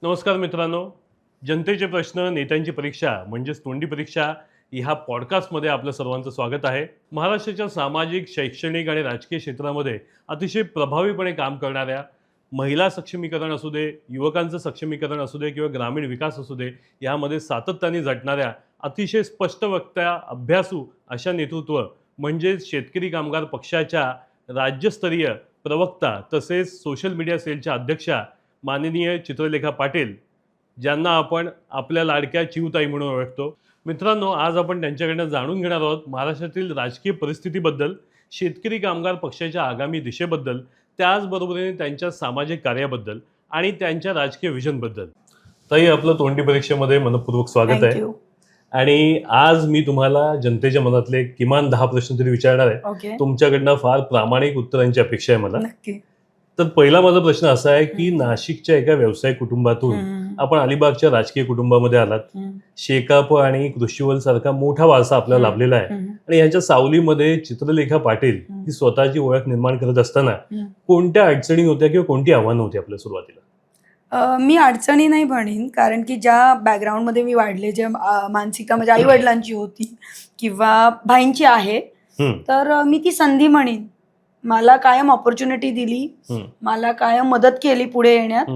नमस्कार मित्रांनो. जनतेचे प्रश्न नेत्यांची परीक्षा म्हणजेच तोंडी परीक्षा ह्या पॉडकास्टमध्ये आपलं सर्वांचं स्वागत आहे. महाराष्ट्राच्या सामाजिक, शैक्षणिक आणि राजकीय क्षेत्रामध्ये अतिशय प्रभावीपणे काम करणाऱ्या, महिला सक्षमीकरण असू दे, युवकांचं सक्षमीकरण असू दे किंवा ग्रामीण विकास असू दे, यामध्ये सातत्याने झटणाऱ्या अतिशय स्पष्टवक्त्या, अभ्यासू अशा नेतृत्व म्हणजेच शेतकरी कामगार पक्षाच्या राज्यस्तरीय प्रवक्ता तसेच सोशल मीडिया सेलच्या अध्यक्षा माननीय चित्रलेखा पाटील, ज्यांना आपण आपल्या लाडक्या चिवताई म्हणून ओळखतो. मित्रांनो, आज आपण त्यांच्याकडनं जाणून घेणार आहोत महाराष्ट्रातील राजकीय परिस्थितीबद्दल, शेतकरी कामगार पक्षाच्या आगामी दिशेबद्दल, त्याचबरोबरीने त्यांच्या सामाजिक कार्याबद्दल आणि त्यांच्या राजकीय विजनबद्दल. ताई, आपलं तोंडी परीक्षेमध्ये मनपूर्वक स्वागत आहे. आणि आज मी तुम्हाला जनतेच्या मनातले किमान 10 प्रश्न तरी विचारणार आहे. तुमच्याकडनं फार प्रामाणिक उत्तरांची अपेक्षा आहे मला. तर पहिला माझा प्रश्न असा आहे की नाशिकच्या एका व्यावसायिक कुटुंबातून आपण अलिबागच्या राजकीय कुटुंबामध्ये आलात. शेकाप आणि कृषीवल सारखा मोठा वारसा आपल्याला लाभलेला आहे आणि यांच्या सावलीमध्ये चित्रलेखा पाटील ही स्वतःची ओळख निर्माण करत असताना कोणत्या अडचणी होत्या किंवा कोणती आव्हानं होती आपल्या सुरुवातीला? मी अडचणी नाही म्हणेन, कारण की ज्या बॅकग्राऊंडमध्ये मी वाढले, जे मानसिकता माझ्या आई वडिलांची होती किंवा भाईंची आहे, तर मी ती संधी म्हणेन. मला कायम ऑपॉर्च्युनिटी दिली, मला कायम मदत केली पुढे येण्यात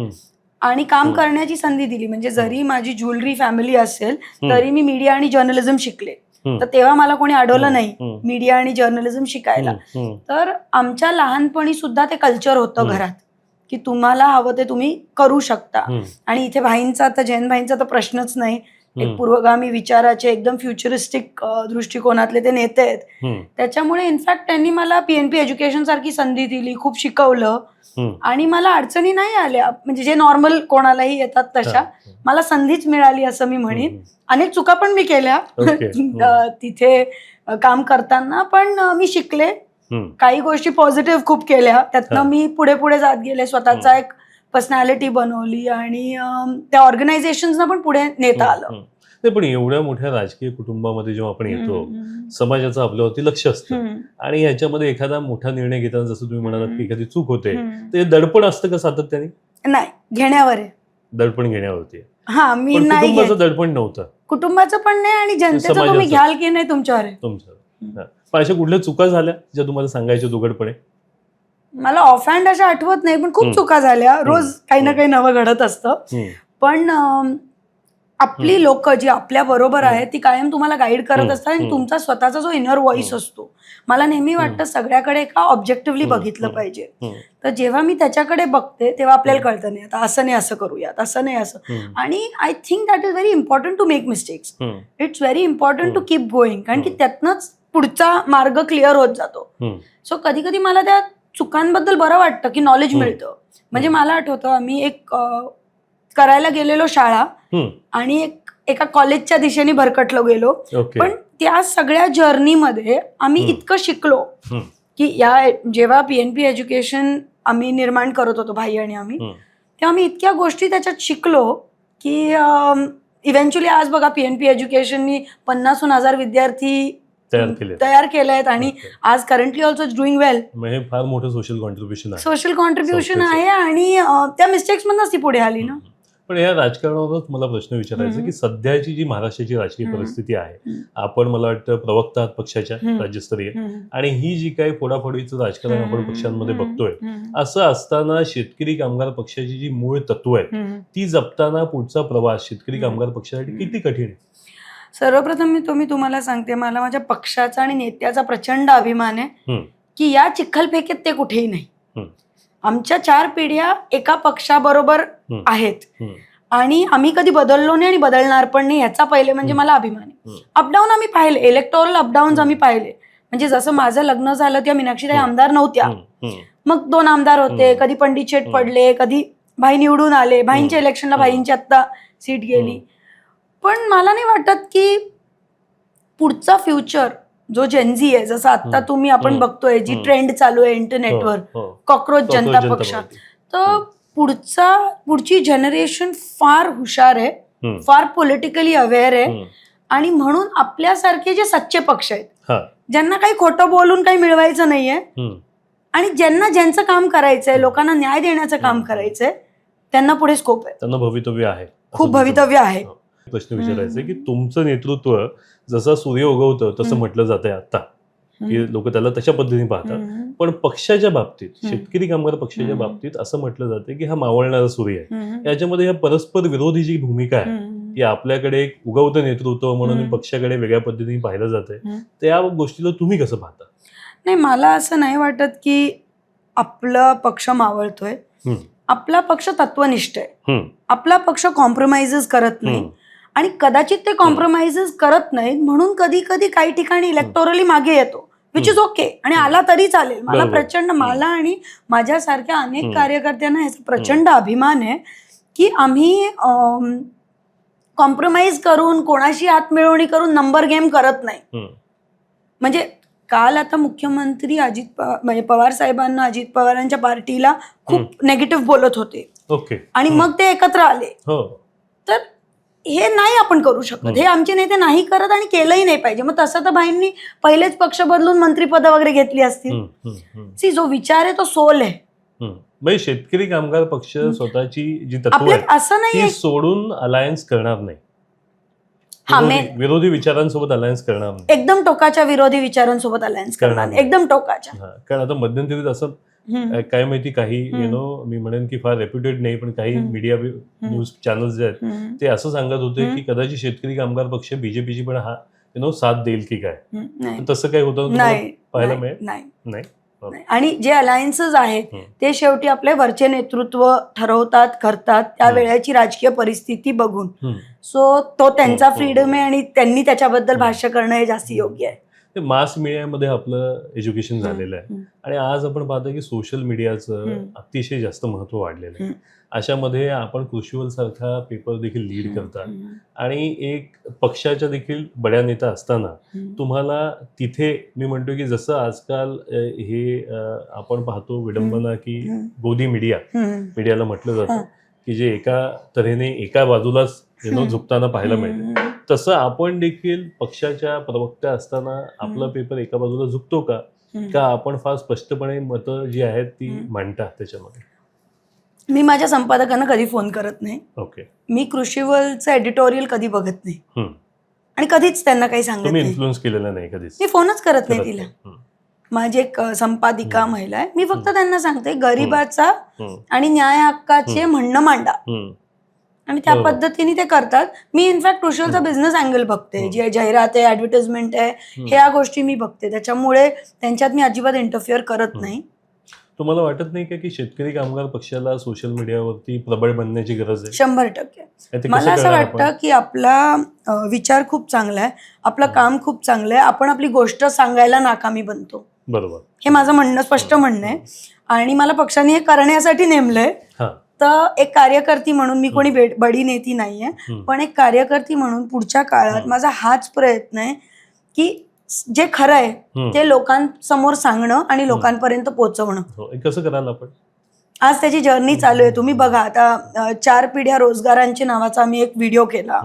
आणि काम करण्याची संधी दिली. म्हणजे जरी माझी ज्वेलरी फॅमिली असेल तरी मी मीडिया आणि जर्नलिझम शिकले. तर तेव्हा मला कोणी अडवलं नाही मीडिया आणि जर्नलिझम शिकायला. तर आमच्या लहानपणी सुद्धा ते कल्चर होतं घरात की तुम्हाला हवं ते तुम्ही करू शकता. आणि इथे भाईंचा, आता जैन भाईंचा तर प्रश्नच नाही. एक पूर्वगामी विचाराचे, एकदम फ्युचरिस्टिक दृष्टिकोनातले ते नेते आहेत. त्याच्यामुळे इनफॅक्ट त्यांनी मला PNP एज्युकेशन सारखी संधी दिली, खूप शिकवलं आणि मला अडचणी नाही आल्या. म्हणजे जे नॉर्मल कोणालाही येतात तशा मला संधीच मिळाली असं मी म्हणेन. अनेक चुका पण मी केल्या तिथे काम करताना, पण मी शिकले. काही गोष्टी पॉझिटिव्ह खूप केल्या, त्यातनं मी पुढे पुढे जात गेले. स्वतःचा एक पर्सनॅलिटी बनवली आणि त्या ऑर्गनायझेशन्सना पण पुढे नेता आलं. पण एवढ्या मोठ्या राजकीय कुटुंबामध्ये जेव्हा आपण येतो, समाजाचं आपल्यावरती लक्ष असतं आणि याच्यामध्ये एखादा मोठा निर्णय घेताना जसं तुम्ही म्हणालात की एखादी चूक होते, ते दडपण असतं का सातत्याने? नाही, घेण्यावर आहे. दडपण घेण्यावरती. हा, मी नाही, कुटुंबाचं दडपण नव्हतं. कुटुंबाचं पण नाही आणि जनतेचं तुम्ही घ्याल की नाही तुमच्यावर आहे. तुमच्यावर. पण अशा कुठल्या चुका झाल्या ज्या तुम्हाला सांगायच्या उघडपणे? मला ऑफ हँड अशा आठवत नाही, पण खूप चुका झाल्या. रोज काही ना काही नवं घडत असतं. पण आपली लोक जी आपल्या बरोबर आहेत ती कायम तुम्हाला गाईड करत असतात आणि तुमचा स्वतःचा जो इनर व्हॉइस असतो, मला नेहमी वाटतं सगळ्याकडे एका ऑब्जेक्टिव्हली बघितलं पाहिजे. तर जेव्हा मी त्याच्याकडे बघते तेव्हा आपल्याला कळतं, नाही आता असं नाही, असं करूयात, असं नाही, असं. आणि I think that is very important to make mistakes. It's very important to keep going, कारण की त्यातनंच पुढचा मार्ग क्लिअर होत जातो. सो कधी कधी मला त्या चुकांबद्दल बरं वाटतं की नॉलेज मिळतं. म्हणजे मला आठवतं, आम्ही एक करायला गेलेलो शाळा आणि एका कॉलेजच्या दिशेने भरकटलो गेलो. पण त्या सगळ्या जर्नीमध्ये आम्ही इतकं शिकलो की जेव्हा PNP एज्युकेशन आम्ही निर्माण करत होतो, भाई आणि आम्ही, तेव्हा आम्ही इतक्या गोष्टी त्याच्यात शिकलो की इव्हेंच्युअली आज बघा PNP एज्युकेशननी 50,000 विद्यार्थी तयार केले आहेत आणि आज करंटली ऑल्सो डुईंग वेल. फार मोठं सोशल कॉन्ट्रीब्युशन आहे आणि त्या मिस्टेक्स मधूनच ती पुढे आली ना. पण या राजकारणावरच मला प्रश्न विचारायचा की सध्याची जी महाराष्ट्राची राजकीय परिस्थिती आहे, आपण मला वाटतं प्रवक्ता पक्षाच्या राज्यस्तरीय, आणि ही जी काही फोडाफोडीचं राजकारण आपण पक्षांमध्ये बघतोय, असं असताना शेतकरी कामगार पक्षाची जी मूळ तत्व आहेत ती जपताना पुढचा प्रवास शेतकरी कामगार पक्षासाठी किती कठीण आहे? सर्वप्रथम मी तुम्हाला सांगते, मला माझ्या पक्षाचा आणि नेत्याचा प्रचंड अभिमान आहे की या चिखलफेकेत ते कुठेही नाही. आमच्या 4 पिढ्या एका पक्षाबरोबर आहेत आणि आम्ही कधी बदललो नाही आणि बदलणार पण नाही, याचा पहिले म्हणजे मला अभिमान आहे. अपडाऊन आम्ही पाहिले, इलेक्टोरल अपडाऊन आम्ही पाहिले. म्हणजे जसं माझं लग्न झालं तेव्हा मीनाक्षीताई आमदार नव्हत्या, मग 2 आमदार होते, कधी पंडित शेठ पडले, कधी भाई निवडून आले, भाईंच्या इलेक्शनला भाईंची आत्ता सीट गेली. पण मला नाही वाटत की पुढचा फ्युचर जो जेनझी आहे, जसं आता आपण बघतोय जी ट्रेंड चालू आहे इंटरनेटवर, कॉक्रोच जनता पक्ष, तर पुढची जनरेशन फार हुशार आहे, फार पॉलिटिकली अवेअर आहे. आणि म्हणून आपल्यासारखे जे सच्चे पक्ष आहेत, ज्यांना काही खोटं बोलून काही मिळवायचं नाहीये आणि ज्यांना ज्यांचं काम करायचंय, लोकांना न्याय देण्याचं काम करायचंय, त्यांना पुढे स्कोप आहे, त्यांना भवितव्य आहे, खूप भवितव्य आहे. प्रश्न विचारायचा की तुमचं नेतृत्व जसं सूर्य उगवतं तसं म्हटलं जातंय आता, की लोक त्याला तशा पद्धतीने पाहतात. पण पक्षाच्या बाबतीत, शेतकरी कामगार पक्षाच्या बाबतीत असं म्हटलं जातं की हा मावळणारा सूर्य आहे. याच्यामध्ये या परस्पर विरोधी जी भूमिका आहे की आपल्याकडे एक उगवतं नेतृत्व म्हणून पक्षाकडे वेगळ्या पद्धतीने पाहिलं जातंय, त्या गोष्टीला तुम्ही कसं पाहता? नाही, मला असं नाही वाटत की आपला पक्ष मावळतोय. आपला पक्ष तत्वनिष्ठ आहे. आपला पक्ष कॉम्प्रोमाइजेस करत नाही आणि कदाचित ते कॉम्प्रोमाइजेस करत नाहीत म्हणून कधी कधी काही ठिकाणी इलेक्टोरली मागे येतो, विच इज ओके, आणि आला तरी चालेल. मला प्रचंड, मला आणि माझ्यासारख्या अनेक कार्यकर्त्यांना याचा प्रचंड अभिमान आहे की आम्ही कॉम्प्रोमाइज करून, कोणाशी हातमिळवणी करून नंबर गेम करत नाही. म्हणजे काल आता मुख्यमंत्री म्हणजे पवार साहेबांना, अजित पवारांच्या पार्टीला खूप नेगेटिव्ह बोलत होते आणि मग ते एकत्र आले. तर हे नाही आपण करू शकत, हे आमचे नेते नाही करत आणि केलंही नाही पाहिजे. मग तसं तर भाईंनी पहिलेच पक्ष बदलून मंत्रिपद वगैरे घेतली असतील. सी, जो विचार आहे तो सोल आहे. म्हणजे शेतकरी कामगार पक्ष स्वतःची जी तत्व असं नाही सोडून अलायन्स करणार नाही, विरोधी विचारांसोबत अलायन्स करणार नाही, एकदम टोकाच्या विरोधी विचारांसोबत अलायन्स करणार नाही, एकदम टोकाच्या. कारण आता मध्यंतरीत असं काय माहिती, काही मी म्हणेन की फार रेप्युटेड नाही पण काही मीडिया न्यूज चॅनल्स जे आहेत ते असं सांगत होते की कदाचित शेतकरी कामगार पक्ष बीजेपीची पण हा साथ देईल की काय. तसं काही होतं पाहायला मिळेल नाही. आणि जे अलायन्सेस आहेत ते शेवटी आपले वरचे नेतृत्व ठरवतात, करतात त्या वेळेची राजकीय परिस्थिती बघून. सो तो त्यांचा फ्रीडम आहे आणि त्यांनी त्याच्याबद्दल भाष्य करणं हे जास्त योग्य आहे. मास मीडियामध्ये आपलं एज्युकेशन झालेलं आहे आणि आज आपण पाहतो की सोशल मीडियाचं अतिशय जास्त महत्व वाढलेलं आहे. अशामध्ये आपण कृषीवल सारखा पेपर देखील लीड करतात आणि एक पक्षाच्या देखील बड्या नेता असताना तुम्हाला तिथे मी म्हणतो की जसं आजकाल हे आपण पाहतो विडंबना की गोदी मीडियाला म्हटलं जातं की जे एका तऱ्हेने एका बाजूलाच झुकताना पाहायला मिळतं, तसं आपण देखील पक्षाच्या प्रवक्त्या असताना आपला पेपर एका बाजूला झुकतो का आपण फार स्पष्टपणे मतं जी आहेत ती मांडता त्याच्यामध्ये? मी माझ्या संपादकांना कधी फोन करत नाही. मी कृषीवलचं एडिटोरियल कधी बघत नाही आणि कधीच त्यांना काही सांगत नाही. इन्फ्लुअन्स केलेलं नाही कधीच, मी फोनच करत नाही तिला. माझी एक संपादिका महिला आहे, मी फक्त त्यांना सांगते गरिबाचा आणि न्याय हक्काचे म्हणणं मांडा आणि त्या पद्धतीने ते करतात. मी इनफॅक्ट कृषीवलचा बिझनेस अँगल बघते, जी जाहिरात आहे, ऍडव्हर्टाइजमेंट आहे, ह्या गोष्टी मी बघते. त्याच्यामुळे त्यांच्यात मी अजिबात इंटरफिअर करत नाही. तुम्हाला वाटत नाही का की शेतकरी कामगार पक्षाला सोशल मीडियावरती प्रबळ बनण्याची गरज आहे? 100%. मला असं वाटतं की आपला विचार खूप चांगला आहे, आपलं काम खूप चांगलं आहे, आपण आपली गोष्ट सांगायला नाकामी बनतो. बरोबर, हे माझं म्हणणं, स्पष्ट म्हणणं आहे. आणि मला पक्षाने हे करण्यासाठी नेमलंय. तर एक कार्यकर्ती म्हणून, मी कोणी बडी नेती नाहीये, पण एक कार्यकर्ती म्हणून पुढच्या काळात माझा हाच प्रयत्न आहे की जे खरं आहे ते लोकांसमोर सांगणं आणि लोकांपर्यंत पोहोचवणं. कसं कराल आपण? आज त्याची जर्नी चालू आहे. तुम्ही बघा, आता 4 पिढ्या रोजगारांच्या नावाचा आम्ही एक व्हिडिओ केला.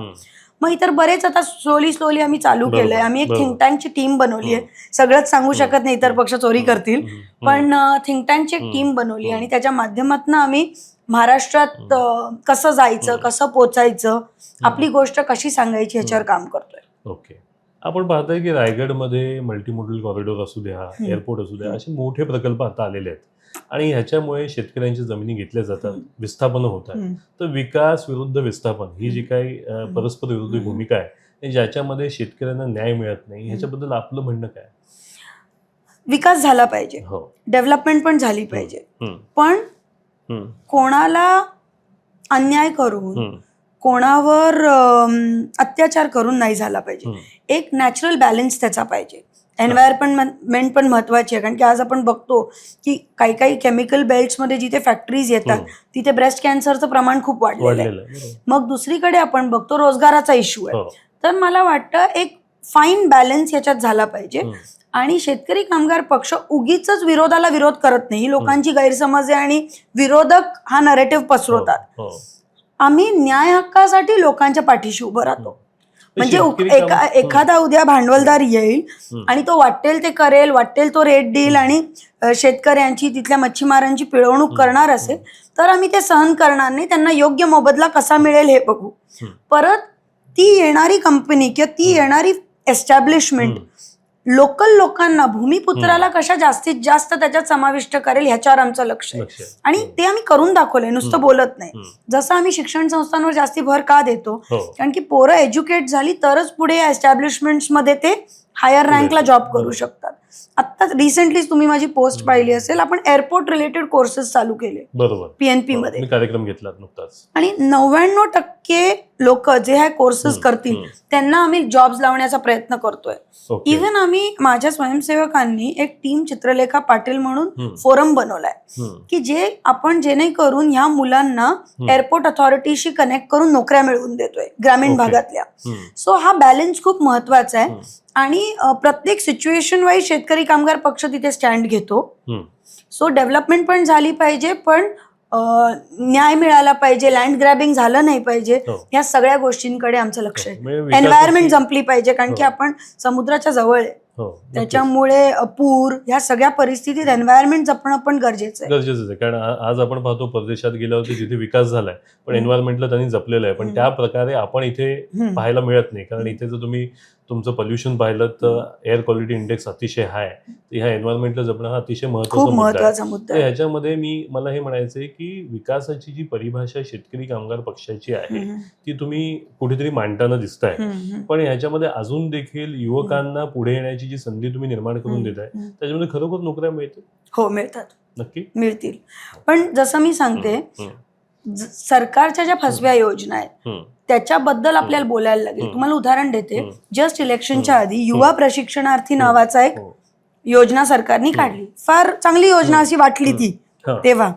मग इतर बरेच आता स्लोली आम्ही चालू केलंय. आम्ही एक थिंक टँकची टीम बनवली आहे. सगळंच सांगू शकत नाही, इतर पक्ष चोरी करतील, पण थिंक टँकची एक टीम बनवली आणि त्याच्या माध्यमातून आम्ही महाराष्ट्रात कसं जायचं, कसं पोचायचं, आपली गोष्ट कशी सांगायची ह्याच्यावर काम करतोय. ओके. आपण पाहतोय की रायगडमध्ये मल्टीमोडल कॉरिडॉर असू द्या, एअरपोर्ट असू द्या, असे मोठे प्रकल्प आता आलेले आहेत आणि ह्याच्यामुळे शेतकऱ्यांच्या जमिनी घेतल्या जातात, विस्थापन होतात. तर विकास विरुद्ध विस्थापन ही जी काही परस्पर विरोधी भूमिका आहे, ज्याच्यामध्ये शेतकऱ्यांना न्याय मिळत नाही, ह्याच्याबद्दल आपलं म्हणणं काय? विकास झाला पाहिजे, डेव्हलपमेंट पण झाली पाहिजे, पण कोणाला अन्याय करून, कोणावर अत्याचार करून नाही झाला पाहिजे. एक नॅचरल बॅलन्स त्याचा पाहिजे. एन्व्हायरमेंट पण महत्वाची आहे, कारण की आज आपण बघतो की काही केमिकल बेल्ट्समध्ये जिथे फॅक्टरीज येतात तिथे ब्रेस्ट कॅन्सरचं प्रमाण खूप वाढलेलं आहे. मग दुसरीकडे आपण बघतो रोजगाराचा इश्यू आहे. तर मला वाटतं एक फाईन बॅलन्स याच्यात झाला पाहिजे आणि शेतकरी कामगार पक्ष उगीच विरोधाला विरोध करत नाही. लोकांची गैरसमज आहे आणि विरोधक हा नरेटिव्ह पसरवतात. आम्ही न्याय हक्कासाठी लोकांच्या पाठीशी उभं राहतो, म्हणजे शेतकरी कामं- एखादा उद्या भांडवलदार येईल हम्म. आणि तो वाटेल ते करेल, वाटेल तो रेट देईल आणि शेतकऱ्यांची तिथल्या मच्छीमारांची पिळवणूक करणार असेल तर आम्ही ते सहन करणार नाही. त्यांना योग्य मोबदला कसा मिळेल हे बघू. परत ती येणारी कंपनी किंवा ती येणारी एस्टॅब्लिशमेंट लोकल लोकांना, भूमिपुत्राला कशा जास्तीत जास्त त्याच्यात समाविष्ट करेल ह्याच्यावर आमचं लक्ष आहे. आणि ते आम्ही करून दाखवलंय, नुसतं बोलत नाही. जसं आम्ही शिक्षण संस्थांवर जास्ती भर का देतो, कारण की पोरं एज्युकेट झाली तरच पुढे या एस्टॅब्लिशमेंट्स मध्ये ते हायर रँकला जॉब करू शकतात. आता रिसेंटलीच तुम्ही माझी पोस्ट पाहिली असेल, आपण एअरपोर्ट रिलेटेड कोर्सेस चालू केले बरोबर पीएनपी मध्ये. मी कार्यक्रम घेतला नुकताच. आणि 99% लोक जे हे कोर्सेस करतील त्यांना आम्ही जॉब्स लावण्याचा प्रयत्न करतोय. इव्हन आम्ही माझ्या स्वयंसेवकांनी एक टीम चित्रलेखा पाटील म्हणून फोरम बनवलाय की जेणेकरून ह्या मुलांना एअरपोर्ट अथॉरिटीशी कनेक्ट करून नोकऱ्या मिळवून देतोय ग्रामीण भागातल्या. सो हा बॅलन्स खूप महत्वाचा आहे. आणि प्रत्येक सिच्युएशन वाईज शेतकरी कामगार पक्ष तिथे स्टँड घेतो. सो डेव्हलपमेंट पण झाली पाहिजे, पण न्याय मिळाला पाहिजे, लँड ग्रॅबिंग झालं नाही पाहिजे, या सगळ्या गोष्टींकडे आमचं लक्ष आहे. एन्व्हायरमेंट जपली पाहिजे, कारण की आपण समुद्राच्या जवळ आहे. त्याच्यामुळे पूर ह्या सगळ्या परिस्थितीत एन्व्हायरमेंट जपणं पण गरजेचं आहे. कारण आज आपण पाहतो परदेशात गेल्यावरती जिथे विकास झालाय पण एन्व्हायरमेंटला त्यांनी जपलेलं आहे, पण त्या प्रकारे आपण इथे पाहायला मिळत नाही. कारण इथे जर तुम्ही तुमचं पोल्युशन पाहिलं तर एअर क्वालिटी इंडेक्स अतिशय हाय. ह्या एन्व्हायरमेंटला जपणं हा अतिशय महत्वाचा मुद्दा आहे. ह्याच्यामध्ये मला हे म्हणायचंय की विकासाची जी परिभाषा शेतकरी कामगार पक्षाची आहे ती तुम्ही कुठेतरी मांडताना दिसताय, पण ह्याच्यामध्ये अजून देखील युवकांना पुढे येण्याची जी संधी तुम्ही निर्माण करून देताय त्याच्यामध्ये खरोखर नोकऱ्या मिळतील. हो, मिळतात, नक्की मिळतील. पण जसं मी सांगते, सरकारच्या ज्या फसव्या योजना आहेत त्याच्याबद्दल आपल्याला बोलायला लागेल. तुम्हाला उदाहरण देते. जस्ट इलेक्शनच्या आधी युवा प्रशिक्षणार्थी नावाचा एक योजना सरकारने काढली. फार चांगली योजना अशी वाटली ती तेव्हा,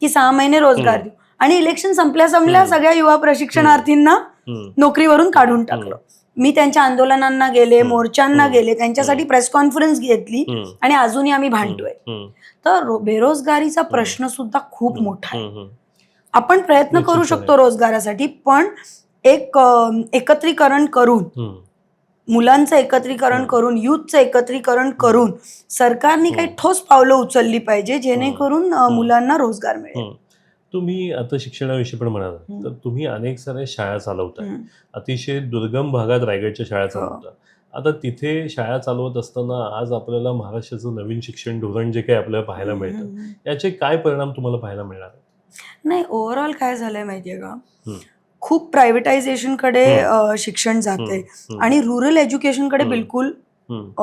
की 6 महिने रोजगार देऊ. आणि इलेक्शन संपल्या सगळ्या युवा प्रशिक्षणार्थींना नोकरीवरून काढून टाकलं. मी त्यांच्या आंदोलनांना गेले, मोर्चांना गेले, त्यांच्यासाठी प्रेस कॉन्फरन्स घेतली आणि अजूनही आम्ही भांडतोय. तर बेरोजगारीचा प्रश्न सुद्धा खूप मोठा आहे. आपण प्रयत्न करू शकतो रोजगारासाठी, पण एक एकत्रीकरण करून, मुलांचं एकत्रीकरण करून, युथचं एकत्रीकरण करून सरकारने काही ठोस पावलं उचलली पाहिजे जेणेकरून मुलांना रोजगार मिळेल. तुम्ही आता शिक्षणाविषयी पण म्हणाला, तर तुम्ही अनेक साऱ्या शाळा चालवताय. अतिशय दुर्गम भागात रायगडच्या शाळा चालवता. आता तिथे शाळा चालवत असताना आज आपल्याला महाराष्ट्राचं नवीन शिक्षण धोरण जे काही आपल्याला पाहायला मिळतं याचे काय परिणाम तुम्हाला पाहायला मिळणार? नाही, ओव्हरऑल काय झालंय माहितीये का, खूप प्रायव्हेटायझेशन कडे शिक्षण जाते आणि रुरल एज्युकेशन कडे बिलकुल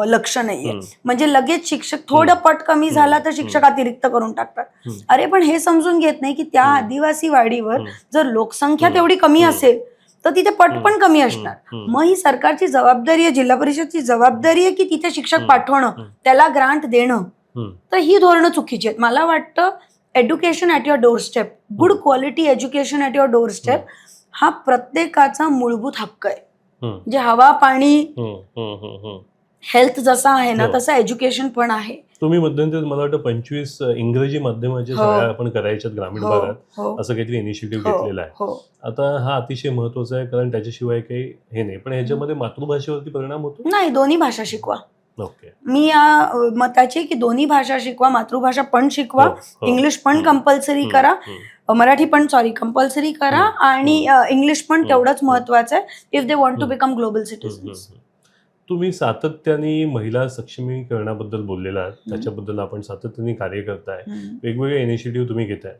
लक्ष नाहीये. म्हणजे लगेच शिक्षक थोडं पट कमी झाला तर शिक्षक अतिरिक्त करून टाकतात. अरे पण हे समजून घेत नाही की त्या आदिवासी वाडीवर जर लोकसंख्या तेवढी कमी असेल तर तिथे पट पण कमी असणार. मग ही सरकारची जबाबदारी आहे, जिल्हा परिषदची जबाबदारी आहे की तिथे शिक्षक पाठवणं, त्याला ग्रांट देणं. तर ही धोरणं चुकीची आहेत. मला वाटतं education at your doorstep, good quality education at your doorstep हा प्रत्येकाचा मूलभूत हक्क आहे. जे हवा, पाणी, हेल्थ जसा आहे ना तसं एज्युकेशन पण आहे. तुम्ही मध्यंतरी मला वाटतं 25 इंग्रजी माध्यमाच्या शाळा आपण करायच्यात ग्रामीण भागात, असं काहीतरी इनिशिएटिव्ह घेतलेला आहे. आता हा अतिशय महत्वाचा आहे, कारण त्याच्याशिवाय काही हे नाही. पण ह्याच्यामध्ये मातृभाषेवरती परिणाम होतो? नाही, दोन्ही भाषा शिकवा. मी या मताची की दोन्ही भाषा शिकवा, मातृभाषा पण शिकवा, इंग्लिश पण कंपल्सरी करा, मराठी पण कंपल्सरी करा, आणि इंग्लिश पण तेवढंच महत्वाचं आहे if they want to become global citizens. तुम्ही सातत्याने महिला सक्षमीकरणाबद्दल बोललेला आहात, त्याच्याबद्दल आपण सातत्याने कार्य करताय, वेगवेगळे इनिशिएटिव्ह तुम्ही घेताय.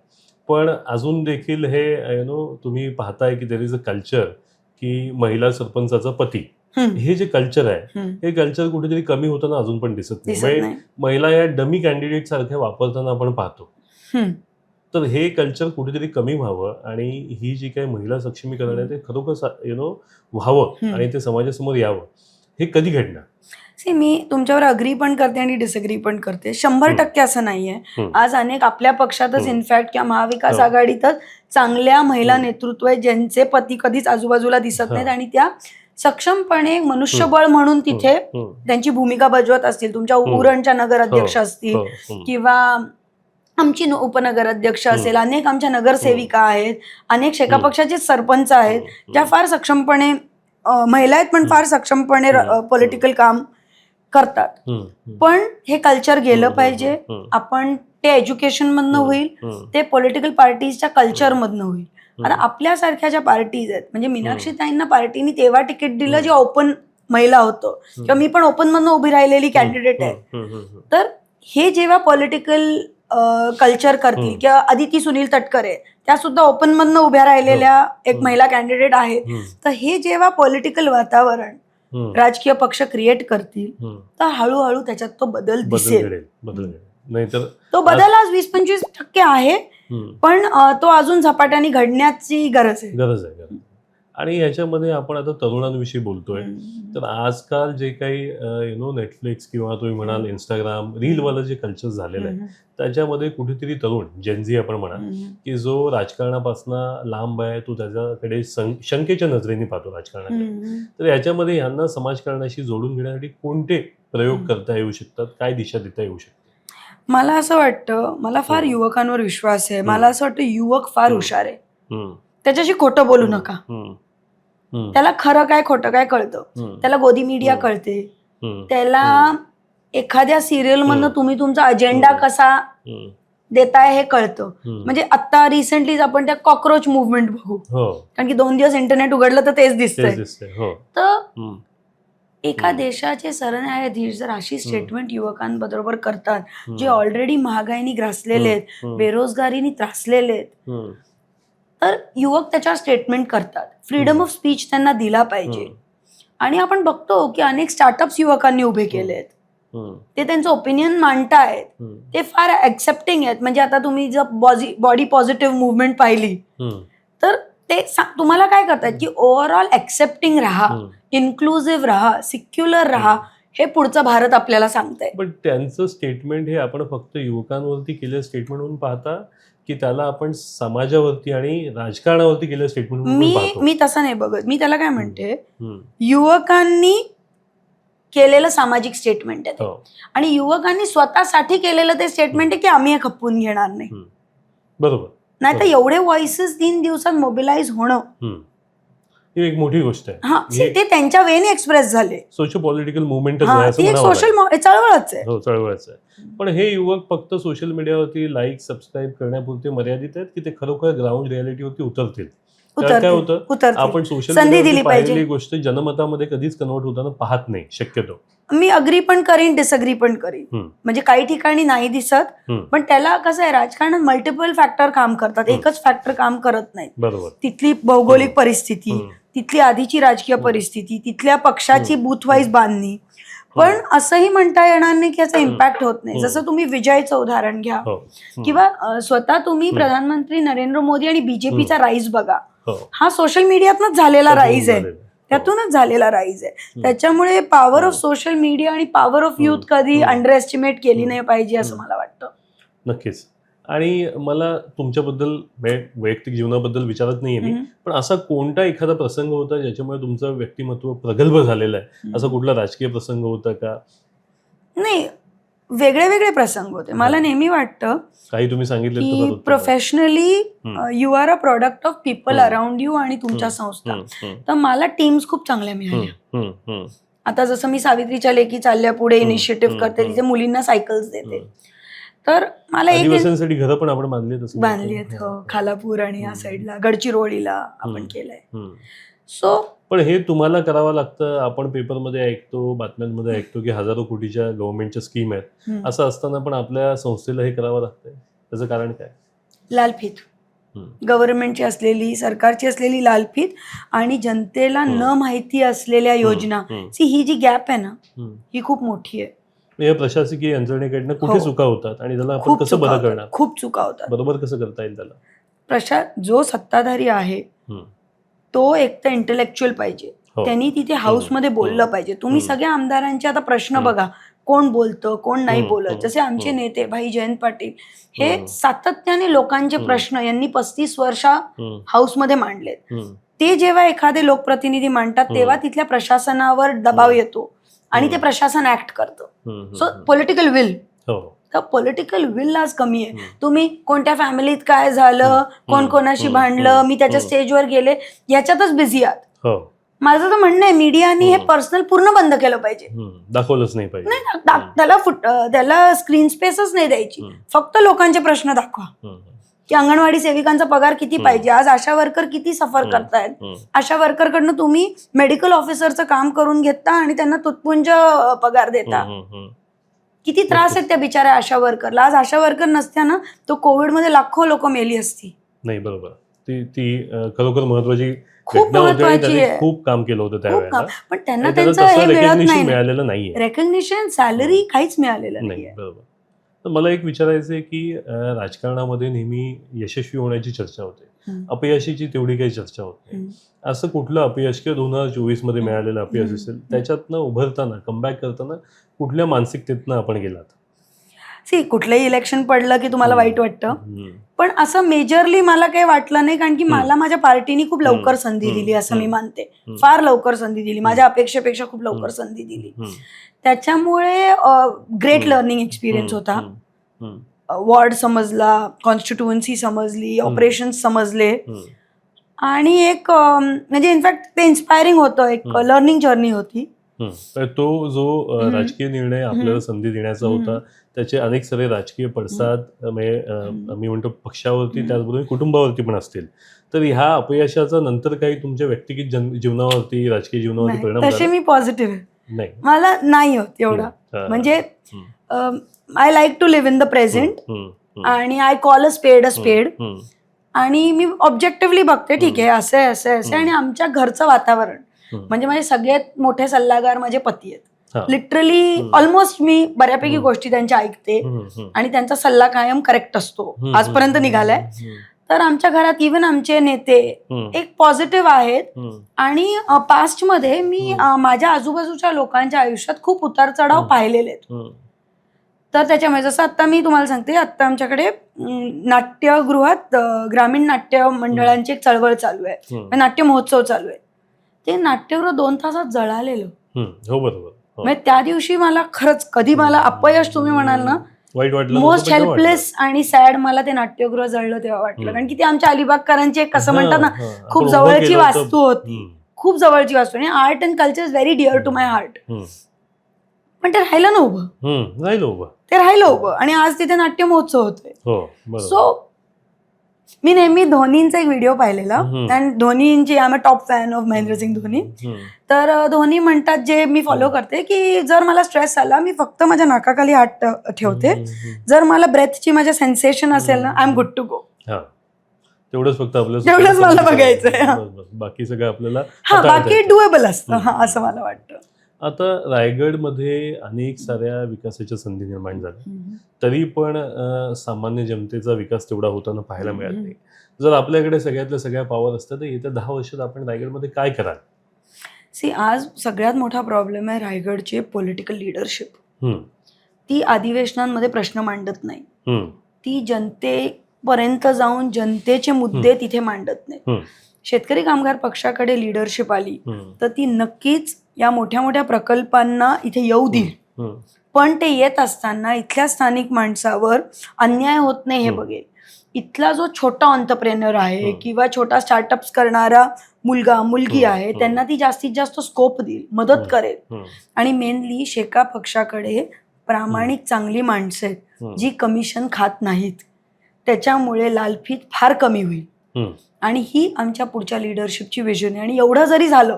पण अजून देखील हे तुम्ही पाहताय की देयर इज अ कल्चर की महिला सरपंचाचा पती, हे जे कल्चर आहे हे कल्चर कुठेतरी कमी होताना अजून पण दिसत नाही. महिला या डमी कॅन्डिडेट सारख्या वापरताना आपण पाहतो. तर हे कल्चर कुठेतरी कमी व्हावं आणि ही जी काही महिला सक्षमीकरण आहे ते खरोखर व्हावं आणि ते समाजासमोर यावं, हे कधी घडणार? मी तुमच्यावर अग्री पण करते आणि डिसअग्री पण करते. 100% असं नाहीये. आज अनेक आपल्या पक्षातच इनफॅक्ट किंवा महाविकास आघाडीतच चांगल्या महिला नेतृत्व आहेत ज्यांचे पती कधीच आजूबाजूला दिसत नाहीत आणि त्या सक्षमपणे मनुष्यबळ म्हणून तिथे त्यांची भूमिका बजावत असतील. तुमच्या उरणच्या नगर अध्यक्ष असतील किंवा आमची उपनगर अध्यक्ष असेल, अनेक आमच्या नगरसेविका आहेत, अनेक शेका पक्षाचे सरपंच आहेत ज्या फार सक्षमपणे महिला आहेत पण फार सक्षमपणे पॉलिटिकल काम करतात. पण हे कल्चर गेलं पाहिजे. आपण ते एज्युकेशन मधनं होईल, ते पॉलिटिकल पार्टीजच्या कल्चर मधनं होईल. आणि आपल्यासारख्या ज्या पार्टीज आहेत, म्हणजे मीनाक्षी ताईंना पार्टीने तेव्हा तिकीट दिलं जेव्हा ओपन महिला होतो, किंवा मी पण ओपन मधनं उभी राहिलेली कॅन्डिडेट आहे. तर हे जेव्हा पॉलिटिकल कल्चर करतील, किंवा अदिती सुनील तटकरे त्या सुद्धा ओपन मधनं उभ्या राहिलेल्या एक महिला कॅन्डिडेट आहेत, तर हे जेव्हा पॉलिटिकल वातावरण राजकीय पक्ष क्रिएट करतील, तर हळूहळू त्याच्यात तो बदल दिसेल. तो बदल आज 20-25% आहे, पण तो अजून झपाट्याने घडण्याची गरज आहे. आणि याच्यामध्ये आपण आता तरुणांविषयी बोलतोय, तर आजकाल जे काही नेटफ्लिक्स किंवा तुम्ही म्हणाल इंस्टाग्राम रीलवालं जे कल्चर झालेलं आहे, त्याच्यामध्ये कुठेतरी तरुण जेनझी आपण म्हणा, की जो राजकारणापासून लांब आहे, तो त्याच्याकडे शंकेच्या नजरेने पाहतो राजकारणाकडे. तर याच्यामध्ये यांना समाजकारणाशी जोडून घेण्यासाठी कोणते प्रयोग करता येऊ शकतात, काय दिशा देता येऊ शकते? मला असं वाटतं, मला फार युवकांवर विश्वास आहे. मला असं वाटतं युवक फार हुशार आहे. त्याच्याशी खोटं बोलू नका. त्याला खरं काय खोटं काय कळतं. त्याला गोदी मीडिया कळते. त्याला एखाद्या सिरियल मधनं तुम्ही तुमचा अजेंडा कसा देताय हे कळतं. म्हणजे आता रिसेंटलीच आपण त्या कॉक्रोच मुव्हमेंट बघू, कारण की 2 दिवस इंटरनेट उघडलं तर तेच दिसतंय. तर एका देशाचे सरन्यायाधीश जर अशी स्टेटमेंट युवकांबरोबर करतात, जे ऑलरेडी महागाईनी ग्रासलेले आहेत, बेरोजगारीनी त्रासलेले आहेत, तर युवक त्याच्यावर स्टेटमेंट करतात. फ्रीडम ऑफ स्पीच त्यांना दिला पाहिजे. आणि आपण बघतो की अनेक स्टार्टअप्स युवकांनी उभे केले आहेत. ते त्यांचं ओपिनियन मांडतायत, ते फार ऍक्सेप्टिंग आहेत. म्हणजे आता तुम्ही जर बॉडी पॉझिटिव्ह मुवमेंट पाहिली, तर ते तुम्हाला काय करतात की ओव्हरऑल ऍक्सेप्टिंग राहा, इन्क्लुझिव्ह राहा, सिक्युलर राहा, हे पुढचं भारत आपल्याला सांगतंय. पण त्यांचं स्टेटमेंट हे आपण फक्त युवकांवरती केलेलं स्टेटमेंट म्हणून पाहता, की त्याला आपण समाजावरती आणि राजकारणावरती केलेलं स्टेटमेंट म्हणून पाहतो? मी तसं नाही बघत. मी त्याला काय म्हणते, युवकांनी केलेलं सामाजिक स्टेटमेंट आहे आणि युवकांनी स्वतःसाठी केलेलं ते स्टेटमेंट आहे की आम्ही हे खपवून घेणार नाही. बरोबर. नाही तर एवढे व्हॉइसेस 3 दिवसात मोबिलाइज होणं ही एक मोठी गोष्ट आहे. हा, ते त्यांच्या वेने एक्सप्रेस झाले. सोशल पॉलिटिकल मुवमेंट सोशल चळवळच आहे. पण हे युवक फक्त सोशल मीडियावरती लाईक सबस्क्राईब करण्यापुरते मर्यादित आहेत, की ते खरोखर ग्राउंड रियालिटीवरती उतरतील? काय होतं, आपण सोशल मीडियावरती पाहिलेली गोष्ट जनमतामध्ये कधीच कन्वर्ट होताना पाहत नाही शक्यतो. मी अग्री पण करीन, डिसअग्री पण करीन. म्हणजे काही ठिकाणी नाही दिसत, पण त्याला कसं आहे, राजकारणात मल्टिपल फॅक्टर काम करतात, एकच फॅक्टर काम करत नाही. बरोबर. तिथली भौगोलिक परिस्थिती, तिथली आधीची राजकीय परिस्थिती, तिथल्या पक्षाची बूथ वाईज बांधणी. पण असंही म्हणता येणार नाही की याचा इम्पॅक्ट होत नाही. जसं तुम्ही विजयचं उदाहरण घ्या, किंवा स्वतः तुम्ही प्रधानमंत्री नरेंद्र मोदी आणि बीजेपीचा राईज बघा. हा सोशल मीडियातनच झालेला राईज आहे, त्यातूनच झालेला राईज आहे. त्याच्यामुळे पॉवर ऑफ सोशल मीडिया आणि पॉवर ऑफ युथ कधी अंडर एस्टिमेट केली नाही पाहिजे, असं मला वाटतं. नक्कीच. आणि मला तुमच्याबद्दल वैयक्तिक जीवनाबद्दल विचारत नाहीये मी, पण असा कोणता एखादा प्रसंग होता ज्याच्यामुळे तुमचं व्यक्तिमत्व प्रगल्भ झालेलं आहे? असा कुठला राजकीय प्रसंग होता का? नाही, वेगळे वेगळे प्रसंग होते. मला नेहमी वाटतं काही तुम्ही सांगितलं की professionally you are a product of people around you आणि तुमच्या संस्था. तर मला टीम्स खूप चांगल्या मिळाल्या. आता जसं मी सावित्रीच्या लेकी चालल्या पुढे इनिशिएटिव्ह करते, तिथे मुलींना सायकल्स देते. तर मला आदिवासींसाठी घरं पण आपण बांधली आहेत. खालापूर आणि या साईडला गडचिरोलीला आपण केलंय. सो पण हे तुम्हाला करावं लागतं. आपण पेपरमध्ये ऐकतो, बातम्यांमध्ये ऐकतो की हजारो कोटीच्या गव्हर्नमेंटच्या स्कीम आहेत. असं असताना पण आपल्या संस्थेला हे करावं लागतंय. त्याचं कारण काय? लालफित, गव्हर्नमेंटची असलेली, सरकारची असलेली लालफित आणि जनतेला न माहिती असलेल्या योजना. ही जी गॅप आहे ना, ही खूप मोठी आहे. या प्रशासकीय यंत्रणेकडनं कुठे चुका होतात आणि त्याला आपण कसं बरं करणार? खूप चुका होतात. बरोबर कसं करता येईल त्याला? जो सत्ताधारी आहे तो एक तर इंटेलेक्च्युअल पाहिजे. त्यांनी तिथे हाऊसमध्ये बोललं पाहिजे. तुम्ही सगळ्या आमदारांचे आता प्रश्न बघा, कोण बोलतं कोण नाही बोलत. जसे आमचे नेते भाई जयंत पाटील, हे सातत्याने लोकांचे प्रश्न यांनी 35 वर्ष हाऊसमध्ये मांडलेत. ते जेव्हा एखादे लोकप्रतिनिधी मांडतात तेव्हा तिथल्या प्रशासनावर दबाव येतो आणि ते प्रशासन ऍक्ट करतं. सो पॉलिटिकल विल, तर पॉलिटिकल विल आज कमी आहे. तुम्ही कोणत्या फॅमिलीत काय झालं, कोण कोणाशी भांडलं, मी त्याच्या स्टेजवर गेले, याच्यातच बिझी आहात. माझं तर म्हणणं आहे मीडियाने हे पर्सनल पूर्ण बंद केलं पाहिजे. दाखवलंच नाही पाहिजे. नाही, त्याला स्क्रीन स्पेसच नाही द्यायची. फक्त लोकांचे प्रश्न दाखवा की अंगणवाडी सेविकांचा पगार किती पाहिजे, आज आशा वर्कर किती सफर करतायत, आशा वर्कर कडनं तुम्ही मेडिकल ऑफिसरचं काम करून घेता आणि त्यांना तुटपुंज पगार देता. किती त्रास आहेत त्या बिचाऱ्या आशा वर्करला. आज आशा वर्कर नसत्या ना तो कोविडमध्ये लाखो लोक मेली असती. नाही बरोबर, ती खरोखर महत्वाची खूप महत्वाची आहे. खूप काम केलं होतं त्यावेळेला, पण त्यांना त्यांचं हे मिळत नाही, मिळालेलं नाहीये, रेकग्निशन, सॅलरी काहीच मिळालेलं नाही. बरोबर. तर मला एक विचारायचं आहे की राजकारणामध्ये नेहमी यशस्वी होण्याची चर्चा होते, अपयशाची तेवढी काही चर्चा होत नाही. असं कुठलं अपयश किंवा 2024 मध्ये मिळालेलं अपयश असेल त्याच्यातनं उभरताना, कमबॅक करताना कुठल्या मानसिकतेतनं आपण गेलात? कुठलंही इलेक्शन पडलं की तुम्हाला वाईट वाटतं, पण असं मेजरली मला काही वाटलं नाही, कारण की मला माझ्या पार्टीने खूप लवकर संधी दिली असं मी मानते. फार लवकर संधी दिली, माझ्या अपेक्षेपेक्षा खूप लवकर संधी दिली. त्याच्यामुळे ग्रेट लर्निंग एक्सपिरियन्स होता. वॉर्ड समजला, कॉन्स्टिट्युएन्सी समजली, ऑपरेशन्स समजले आणि एक म्हणजे इनफॅक्ट ते इन्स्पायरिंग होतं, एक लर्निंग जर्नी होती. तो जो राजकीय निर्णय आपल्याला संधी देण्याचा होता त्याचे अनेक सारे राजकीय पडसाद मी म्हणतो पक्षावरती, त्याचबरोबर कुटुंबावरती पण असतील. तर ह्या अपयशाचा नंतर काही तुमच्या व्यक्तिगत जीवनावरती, राजकीय जीवनावरती परिणाम? तसे मी पॉझिटिव्ह आहे, नाही मला नाही होत एवढा. म्हणजे I like to live in the present आणि आय कॉल अ स्पेड आणि मी ऑब्जेक्टिव्हली बघते, ठीक आहे असं आहे असं आहे असं. आणि आमच्या घरचं वातावरण म्हणजे माझे सगळ्यात मोठे सल्लागार माझे पती आहेत. लिटरली ऑलमोस्ट मी बऱ्यापैकी गोष्टी त्यांच्या ऐकते आणि त्यांचा सल्ला कायम करेक्ट असतो, आजपर्यंत निघालाय. तर आमच्या घरात इव्हन आमचे नेते एक पॉझिटिव्ह आहेत. आणि पास्ट मध्ये मी माझ्या आजूबाजूच्या लोकांच्या आयुष्यात खूप उतार चढाव पाहिलेले आहेत. तर त्याच्यामुळे जसं आता मी तुम्हाला सांगते, आता आमच्याकडे नाट्यगृहात ग्रामीण नाट्य मंडळांची एक चळवळ चालू आहे, नाट्य महोत्सव चालू आहे. ते नाट्यगृह 2 तासात जळालेलं. हो बरोबर. म्हणजे त्या दिवशी मला खरंच, कधी मला अपयश तुम्ही म्हणाल ना, वाईट वाटलं, मोस्ट हेल्पलेस आणि सॅड मला ते नाट्यगृह जळलं तेव्हा वाटलं. कारण की ते आमच्या अलिबागकरांची एक कसं म्हणतात ना, खूप जवळची वास्तू होती, खूप जवळची वास्तू. आणि art and culture is very dear to my heart. पण ते राहिलं ना उभं, ते राहिलं उभं. आणि आज तिथे नाट्य महोत्सव होतोय. सो मी नेहमी धोनींचा एक व्हिडिओ पाहिलेला, आणि धोनींची I am a top fan of Mahendra Singh Dhoni. तर धोनी म्हणतात, जे मी फॉलो करते, की जर मला स्ट्रेस आला मी फक्त माझ्या नाकाखाली हात ठेवते, जर मला ब्रेथची माझ्या सेन्सेशन असेल ना, I am good to go. तेवढंच फक्त आपलं, तेवढंच मला बघायचंय, बाकी सगळं आपल्याला बाकी डुएबल असतं असं मला वाटतं. आता रायगडमध्ये अनेक साऱ्या विकासाच्या संधी निर्माण झाल्या, तरी पण सामान्य जनतेचा विकास तेवढा होताना पाहायला मिळत नाही. जर आपल्याकडे सगळ्यातल्या सगळ्या पॉवर असतात तर येत्या 10 वर्षात आपण रायगडमध्ये काय कराल? आज सगळ्यात मोठा प्रॉब्लेम आहे रायगडची पॉलिटिकल लिडरशिप. ती अधिवेशनांमध्ये प्रश्न मांडत नाही, ती जनतेपर्यंत जाऊन जनतेचे मुद्दे तिथे मांडत नाही. शेतकरी कामगार पक्षाकडे लिडरशिप आली तर ती नक्कीच या मोठ्या मोठ्या प्रकल्पांना इथे येऊ देईल, पण ते येत असताना इथल्या स्थानिक माणसावर अन्याय होत नाही हे बघेल. इथला जो छोटा ऑन्टरप्रेनर आहे किंवा छोटा स्टार्टअप्स करणारा मुलगा मुलगी आहे, त्यांना ती जास्तीत जास्त स्कोप देईल, मदत करेल. आणि मेनली शेका पक्षाकडे प्रामाणिक चांगली माणसं आहेत जी कमिशन खात नाहीत, त्याच्यामुळे लालफीत फार कमी होईल. आणि ही आमच्या पुढच्या लिडरशिपची विजन आहे. आणि एवढं जरी झालं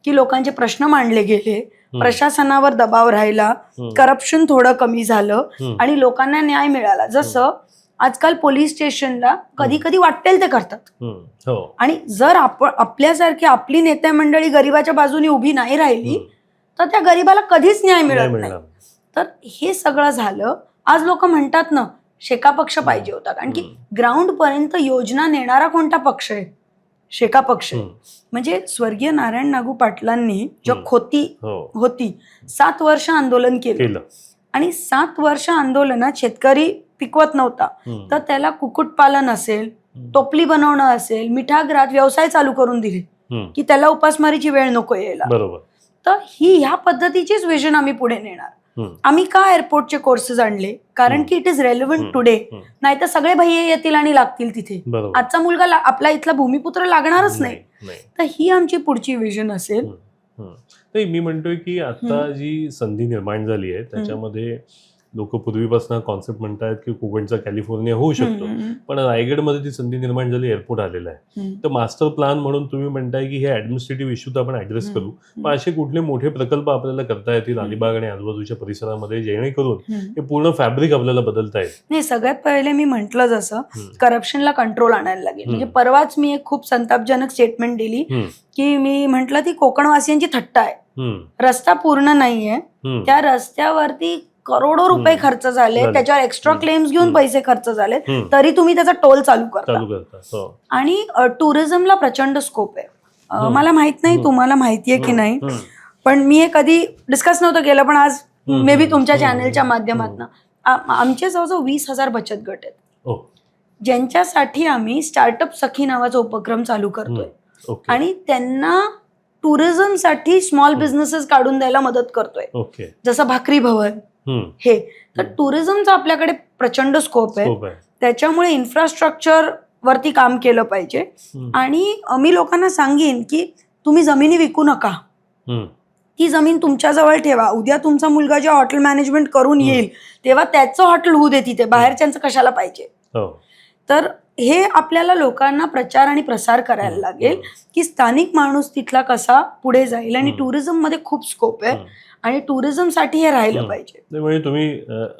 की लोकांचे प्रश्न मांडले गेले, प्रशासनावर दबाव राहिला, करप्शन थोडं कमी झालं आणि लोकांना न्याय मिळाला. जसं आजकाल पोलीस स्टेशनला कधी कधी वाटेल ते करतात. आणि जर आपल्यासारखी आपली नेते मंडळी गरिबाच्या बाजूने उभी नाही राहिली तर त्या गरिबाला कधीच न्याय मिळत नाही. तर हे सगळं झालं. आज लोक म्हणतात ना, शेका पक्ष पाहिजे होता, कारण की ग्राउंड पर्यंत योजना नेणारा कोणता पक्ष आहे? शेका पक्ष. म्हणजे स्वर्गीय नारायण नागू पाटलांनी जेव्हा खोती होती 7 वर्ष आंदोलन केलं आणि 7 वर्ष आंदोलनात शेतकरी पिकवत नव्हता तर त्याला कुक्कुटपालन असेल, टोपली बनवणं असेल, मिठागृहात व्यवसाय चालू करून दिले की त्याला उपासमारीची वेळ नको यायला. बरोबर. तर ह्या पद्धतीचीच विजन आम्ही पुढे नेणार. आम्ही का एअरपोर्टचे कोर्सेस आणले, कारण की इट इज रेलेव्हंट टुडे. नाहीतर सगळे भैये येतील आणि लागतील तिथे. आजचा मुलगा आपला इथला भूमिपुत्र लागणारच नाही. तर ही आमची पुढची विजन असेल. नाही, मी म्हणतोय की आता जी संधी निर्माण झाली आहे त्याच्यामध्ये लोक पूर्वीपासून कॉन्सेप्ट म्हणतात की कोकणचा कॅलिफोर्निया होऊ शकतो, पण रायगडमध्ये ती संधी निर्माण झाली, एअरपोर्ट आलेला आहे. तर मास्टर प्लॅन म्हणून तुम्ही म्हणताय की हे ऍडमिनिस्ट्रेटिव्ह इश्यू तर आपण ऍड्रेस करू, पण असे कुठले मोठे प्रकल्प आपल्याला करता येतील अलिबाग आणि आजूबाजूच्या परिसरामध्ये जेणेकरून हे पूर्ण फॅब्रिक आपल्याला बदलता येईल? नाही, सगळ्यात पहिले मी म्हंटल जसं करप्शनला कंट्रोल आणायला लागेल. म्हणजे परवाच मी एक खूप संतापजनक स्टेटमेंट दिली की मी म्हंटल ती कोकणवासियांची थट्टा आहे, रस्ता पूर्ण नाहीये, त्या रस्त्यावरती करोडो रुपये खर्च झाले, त्याच्यावर एक्स्ट्रा क्लेम्स घेऊन पैसे खर्च झाले, तरी तुम्ही त्याचा टोल चालू करता. आणि टुरिझमला प्रचंड स्कोप आहे. मला माहित नाही तुम्हाला माहितीये की नाही, पण मी हे कधी डिस्कस नव्हतं केलं, पण आज मे बी तुमच्या चॅनलच्या माध्यमातून आमचे जवळजवळ 20,000 बचत गट आहेत, ज्यांच्यासाठी आम्ही स्टार्टअप सखी नावाचा उपक्रम चालू करतोय आणि त्यांना टुरिझम साठी स्मॉल बिझनेसेस काढून द्यायला मदत करतोय, जसं भाकरी भवन हे. तर टुरिझमचा आपल्याकडे प्रचंड स्कोप आहे, त्याच्यामुळे इन्फ्रास्ट्रक्चर वरती काम केलं पाहिजे. आणि मी लोकांना सांगेन की तुम्ही जमिनी विकू नका, ती जमीन तुमच्या जवळ ठेवा. उद्या तुमचा मुलगा जेव्हा हॉटेल मॅनेजमेंट करून येईल तेव्हा त्याचं हॉटेल होऊ दे तिथे, बाहेरच्यांचं कशाला पाहिजे. तर हे आपल्याला लोकांना प्रचार आणि प्रसार करायला लागेल की स्थानिक माणूस तिथला कसा पुढे जाईल. आणि टुरिझम मध्ये खूप स्कोप आहे आणि टुरिझम साठी हे राहिलं पाहिजे. म्हणजे तुम्ही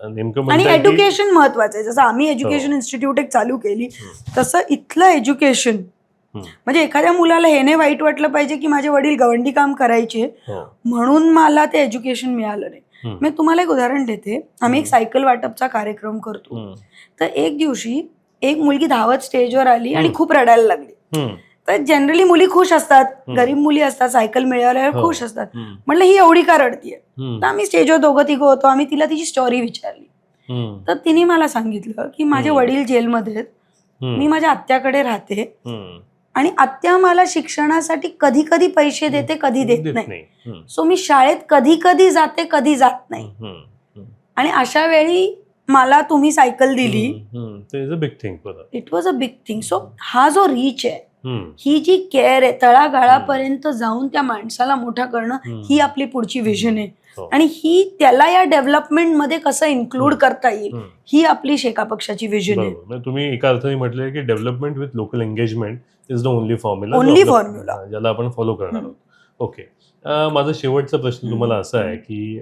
नेमकं आणि एज्युकेशन महत्वाचं आहे. जसं आम्ही एज्युकेशन इन्स्टिट्यूट एक चालू केली, तसं इथलं एज्युकेशन म्हणजे एखाद्या मुलाला हे नाही वाईट वाटलं पाहिजे की माझे वडील गवंडी काम करायचे म्हणून मला ते एज्युकेशन मिळालं नाही. मी तुम्हाला एक उदाहरण देते. आम्ही एक सायकल वाटपचा कार्यक्रम करतो. तर एक दिवशी एक मुलगी धावत स्टेजवर आली आणि खूप रडायला लागली. तर जनरली मुली खुश असतात, गरीब मुली असतात, सायकल मिळाल्यावर खुश असतात. म्हटलं ही एवढी का रडतीये? तर आम्ही स्टेजवर दोघं तिघं होतो, आम्ही तिला तिची स्टोरी विचारली. तर तिने मला सांगितलं की माझे वडील जेलमध्ये आहेत, मी माझ्या आत्याकडे राहते आणि आत्या मला शिक्षणासाठी कधी कधी पैसे देते, कधी देत नाही. सो मी शाळेत कधी कधी जाते, कधी जात नाही. आणि अशा वेळी मला तुम्ही सायकल दिली, it was a big thing. So हा जो रीच आहे, ही जी केअर आहे, तळागाळापर्यंत जाऊन त्या माणसाला मोठा करणं, ही आपली पुढची विजन आहे. आणि ही त्याला या डेव्हलपमेंट मध्ये कसं इन्क्लूड करता येईल, ही आपली शेका पक्षाची विजन आहे. तुम्ही एका अर्थाने म्हटले की development with local engagement is the only formula ज्याला आपण फॉलो करणार आहोत. ओके, माझा शेवटचा प्रश्न तुम्हाला असा आहे की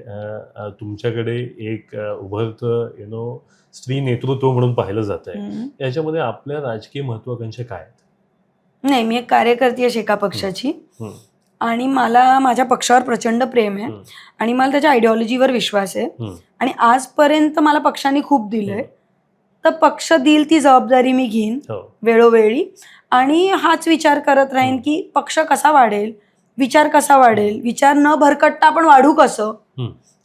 तुमच्याकडे एक उभरतं स्त्री नेतृत्व म्हणून पाहिलं जात आहे, याच्यामध्ये आपल्या राजकीय महत्वाकांक्षा काय आहेत? नाही, मी एक कार्यकर्ती आहे शेका पक्षाची आणि मला माझ्या पक्षावर प्रचंड प्रेम आहे आणि मला त्याच्या आयडिओलॉजीवर विश्वास आहे. आणि आजपर्यंत मला पक्षाने खूप दिलंय, तर पक्ष देईल ती जबाबदारी मी घेईन वेळोवेळी. आणि हाच विचार करत राहीन की पक्ष कसा वाढेल, विचार कसा वाढेल, विचार न भरकटता आपण वाढू कसं,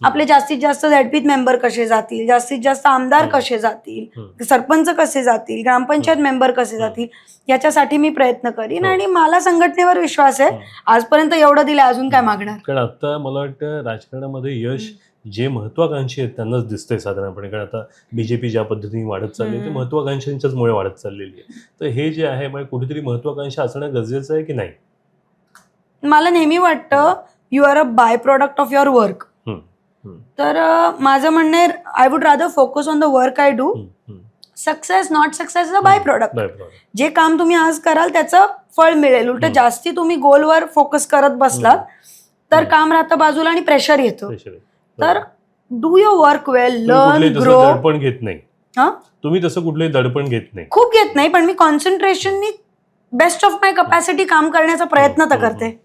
आपले जास्तीत जास्त झेडपीत मेंबर कसे जातील, जास्तीत जास्त आमदार कसे जातील, सरपंच कसे जातील, ग्रामपंचायत मेंबर कसे जातील, याच्यासाठी मी प्रयत्न करीन. आणि मला संघटनेवर विश्वास आहे, आजपर्यंत एवढं दिलं, अजून काय मागणार. कारण आता मला वाटतं राजकारणामध्ये यश जे महत्वाकांक्षी आहेत त्यांनाच दिसतंय साधारणपणे. कारण आता बीजेपी ज्या पद्धतीने वाढत चालली आहे ते महत्वाकांक्षांच्याच मुळे वाढत चाललेली आहे. तर हे जे आहे म्हणजे कुठेतरी महत्वाकांक्षा असणं गरजेचं आहे की नाही? मला नेहमी वाटतं you are a bye product of your work. तर माझं म्हणणं आहे, I would rather focus on the work I do. Success not success is a bye product. जे काम तुम्ही आज कराल त्याचं फळ मिळेल. उलट जास्ती तुम्ही गोलवर फोकस करत बसलात तर काम राहतं बाजूला आणि प्रेशर येतं. तर do your work well, learn, grow. दडपण घेत नाही तुम्ही, तसं कुठलंही दडपण घेत नाही? खूप घेत नाही, पण मी कॉन्सन्ट्रेशननी बेस्ट ऑफ माय कपॅसिटी काम करण्याचा प्रयत्न तर करते.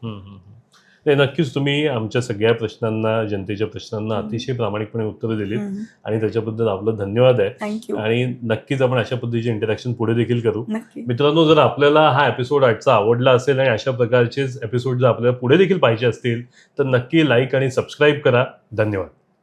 नक्कीच तुम्ही आमच्या सगळ्या प्रश्नांना, जनतेच्या प्रश्नांना अतिशय प्रामाणिकपणे उत्तरं दिलीत आणि त्याच्याबद्दल आपलं धन्यवाद आहे. आणि नक्कीच आपण अशा पद्धतीचे इंटरॅक्शन पुढे देखील करू. मित्रांनो, जर आपल्याला हा एपिसोड आजचा आवडला असेल आणि अशा प्रकारचेच एपिसोड जर आपल्याला पुढे देखील पाहिजे असतील तर नक्की लाईक आणि सबस्क्राईब करा. धन्यवाद.